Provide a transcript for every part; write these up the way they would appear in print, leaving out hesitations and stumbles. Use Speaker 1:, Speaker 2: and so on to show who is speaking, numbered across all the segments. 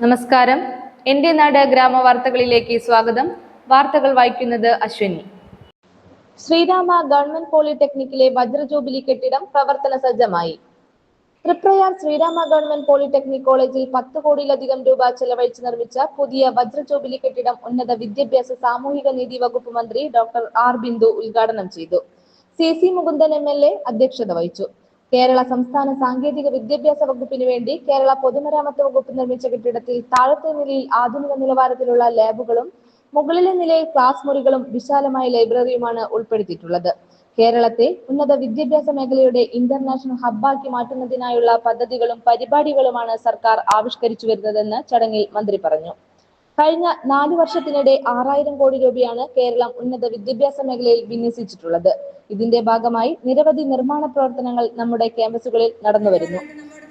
Speaker 1: നമസ്കാരം. എൻ്റെ നാട് ഗ്രാമവാർത്തകളിലേക്ക് സ്വാഗതം. വാർത്തകൾ വായിക്കുന്നത് അശ്വിനി. ശ്രീരാമ ഗവൺമെന്റ് പോളിടെക്നിക്കിലെ വജ്രജൂബിലി കെട്ടിടം പ്രവർത്തന സജ്ജമായി. തൃപ്രയാർ ശ്രീരാമ ഗവൺമെന്റ് പോളിടെക്നിക് കോളേജിൽ 10 കോടിയിലധികം രൂപ ചെലവഴിച്ച് നിർമ്മിച്ച പുതിയ വജ്രജൂബിലി കെട്ടിടം ഉന്നത വിദ്യാഭ്യാസ സാമൂഹിക നീതി വകുപ്പ് മന്ത്രി ഡോക്ടർ ആർ ബിന്ദു ഉദ്ഘാടനം ചെയ്തു. CC മുകുന്ദൻ MLA അധ്യക്ഷത വഹിച്ചു. കേരള സംസ്ഥാന സാങ്കേതിക വിദ്യാഭ്യാസ വകുപ്പിന് വേണ്ടി കേരള പൊതുമരാമത്ത് വകുപ്പ് നിർമ്മിച്ച കെട്ടിടത്തിൽ താഴത്തെ നിലയിൽ ആധുനിക നിലവാരത്തിലുള്ള ലാബുകളും മുകളിലെ നിലയിൽ ക്ലാസ് മുറികളും വിശാലമായ ലൈബ്രറിയുമാണ് ഉൾപ്പെടുത്തിയിട്ടുള്ളത്. കേരളത്തെ ഉന്നത വിദ്യാഭ്യാസ മേഖലയുടെ ഇന്റർനാഷണൽ ഹബ്ബാക്കി മാറ്റുന്നതിനായുള്ള പദ്ധതികളും പരിപാടികളുമാണ് സർക്കാർ ആവിഷ്കരിച്ചു വരുന്നതെന്ന് ചടങ്ങിൽ മന്ത്രി പറഞ്ഞു. കഴിഞ്ഞ 4 വർഷത്തിനിടെ 6000 കോടി രൂപയാണ് കേരളം ഉന്നത വിദ്യാഭ്യാസ മേഖലയിൽ വിന്യസിച്ചിട്ടുള്ളത്. ഇതിന്റെ ഭാഗമായി നിരവധി നിർമ്മാണ പ്രവർത്തനങ്ങൾ നമ്മുടെ ക്യാമ്പസുകളിൽ നടന്നുവരുന്നു.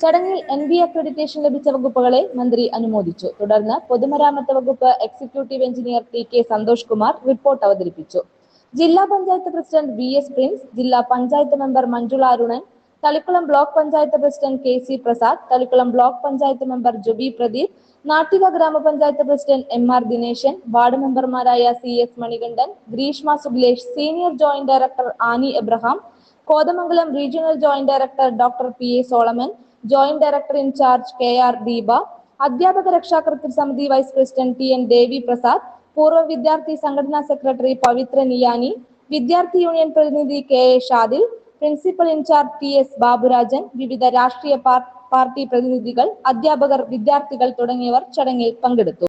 Speaker 1: ചടങ്ങിൽ NB അക്രഡിറ്റേഷൻ ലഭിച്ച വകുപ്പുകളെ മന്ത്രി അനുമോദിച്ചു. തുടർന്ന് പൊതുമരാമത്ത് വകുപ്പ് executive engineer TK Santhosh Kumar report അവതരിപ്പിച്ചു. ജില്ലാ പഞ്ചായത്ത് പ്രസിഡന്റ് VS പ്രിൻസ്, ജില്ലാ panchayat member Manjula Arunan, Thalikkulam block panchayat president KC Prasad, Thalikkulam block panchayat member Jubi Pradeep, Nattika grama panchayat president MR Dineshan, ward മെമ്പർമാരായ CS Manikandan, Greeshma Sublesh, senior joint director Annie Abraham, Kothamangalam regional joint director doctor PA Solomon, joint director in charge KR Deepa, അധ്യാപക രക്ഷാകർതൃ സമിതി vice president TN Devi Prasad, പൂർവ്വ വിദ്യാർത്ഥി സംഘടനാ secretary പവിത്ര നിയാനി, വിദ്യാർത്ഥി union പ്രതിനിധി KA Shadil, principal incharge TS Baburajan, വിവിധ രാഷ്ട്രീയ പാർട്ടി പ്രതിനിധികൾ, അധ്യാപകർ, വിദ്യാർത്ഥികൾ തുടങ്ങിയവർ ചടങ്ങിൽ പങ്കെടുത്തു.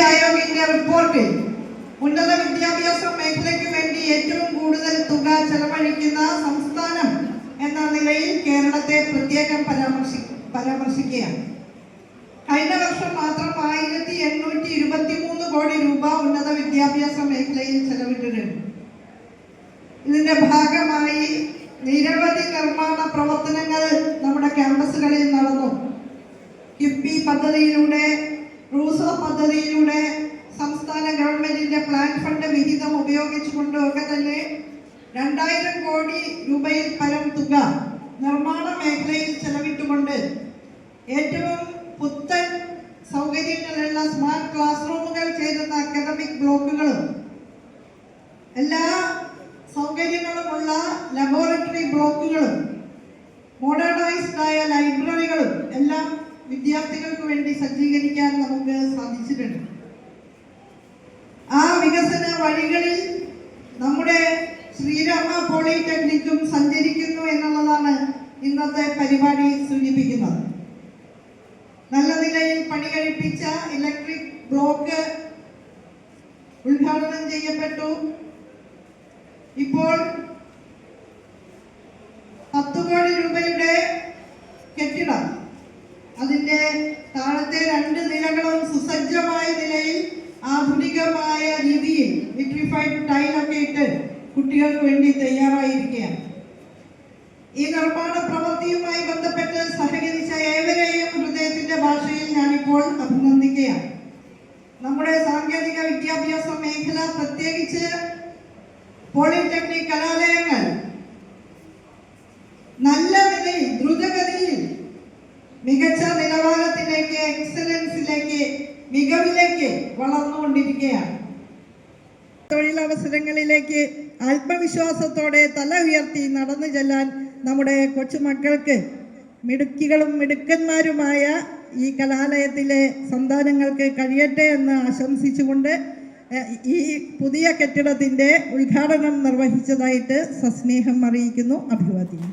Speaker 2: ആയോഗിന്റെ റിപ്പോർട്ടിൽ ഉന്നത വിദ്യാഭ്യാസ മേഖലയ്ക്ക് വേണ്ടി ഏറ്റവും കൂടുതൽ തുക ചെലവഴിക്കുന്ന സംസ്ഥാനം എന്ന നിലയിൽ കേരളത്തെ പ്രത്യേകം പരാമർശിക്കുകയാണ്. കഴിഞ്ഞ വർഷം മാത്രം 1823 കോടി രൂപ ഉന്നത വിദ്യാഭ്യാസ മേഖലയിൽ ചെലവിട്ടിട്ടുണ്ട്. ഇതിന്റെ ഭാഗമായി നിരവധി നിർമ്മാണ പ്രവർത്തനങ്ങൾ നമ്മുടെ ക്യാമ്പസുകളിൽ നടന്നു. കിഫ്ബി പദ്ധതിയിലൂടെ, റൂസോ പദ്ധതിയിലൂടെ, സംസ്ഥാന ഗവൺമെന്റിന്റെ പ്ലാൻ ഫണ്ട് വിഹിതം ഉപയോഗിച്ചുകൊണ്ടൊക്കെ തന്നെ 2000 കോടി രൂപയിൽ പരം തുക നിർമ്മാണ മേഖലയിൽ ചെലവിട്ടുകൊണ്ട് ഏറ്റവും പുത്തൻ സൗകര്യങ്ങളുള്ള സ്മാർട്ട് ക്ലാസ് റൂമുകൾ ചേരുന്ന അക്കാദമിക് ബ്ലോക്കുകളും എല്ലാ സൗകര്യങ്ങളുമുള്ള ലബോറട്ടറി ബ്ലോക്കുകളും മോഡേണൈസ്ഡ് ആയ ലൈബ്രറികളും എല്ലാം വിദ്യാർത്ഥികൾക്ക് വേണ്ടി സജ്ജീകരിക്കാൻ നമുക്ക് സാധിച്ചിട്ടുണ്ട്. ആ വികസന വഴികളിൽ നമ്മുടെ ശ്രീരാമ പോളിടെക്നിക്കും സഞ്ചരിക്കുന്നു എന്നുള്ളതാണ് ഇന്നത്തെ പരിപാടി സൂചിപ്പിക്കുന്നത്. നല്ല നിലയിൽ പണി കഴിപ്പിച്ച ഇലക്ട്രിക് ബ്ലോക്ക് ഉദ്ഘാടനം ചെയ്യപ്പെട്ടു. ഇപ്പോൾ 10 കോടി രൂപയുടെ കെട്ടിടം, അതിൻ്റെ താഴത്തെ 2 നിലകളും സുസജ്ജമായ നിലയിൽ ആധുനികമായ രീതിയിൽ വിട്രിഫൈഡ് ടൈലൊക്കെ ഇട്ട് കുട്ടികൾക്ക് വേണ്ടി തയ്യാറായിരിക്കുകയാണ്. ഈ നിർമ്മാണ പ്രവൃത്തിയുമായി ബന്ധപ്പെട്ട് സഹകരിച്ച ഏവരെയും ഹൃദയത്തിന്റെ ഭാഷയിൽ ഞാനിപ്പോൾ അഭിനന്ദിക്കുകയാണ്. നമ്മുടെ സാങ്കേതിക വിദ്യാഭ്യാസ മേഖല, പ്രത്യേകിച്ച് പോളിടെക്നിക് കലാലയങ്ങൾ നല്ല നിലയിൽ, ദ്രുതഗതിയിൽ മികച്ച നിലവാരത്തിലേക്ക്, എക്സലൻസിലേക്ക്, മികവിലേക്ക് വളർന്നുകൊണ്ടിരിക്കുകയാണ്. തൊഴിലവസരങ്ങളിലേക്ക് ആത്മവിശ്വാസത്തോടെ തല ഉയർത്തി നടന്നു ചെല്ലാൻ നമ്മുടെ കൊച്ചുമക്കൾക്ക്, മിടുക്കികളും മിടുക്കന്മാരുമായ ഈ കലാലയത്തിലെ സന്താനങ്ങൾക്ക് കഴിയട്ടെ എന്ന് ആശംസിച്ചുകൊണ്ട് ഈ പുതിയ കെട്ടിടത്തിൻ്റെ ഉദ്ഘാടനം നിർവഹിച്ചതായിട്ട് സസ്നേഹം അറിയിക്കുന്നു. അഭിവാദ്യം.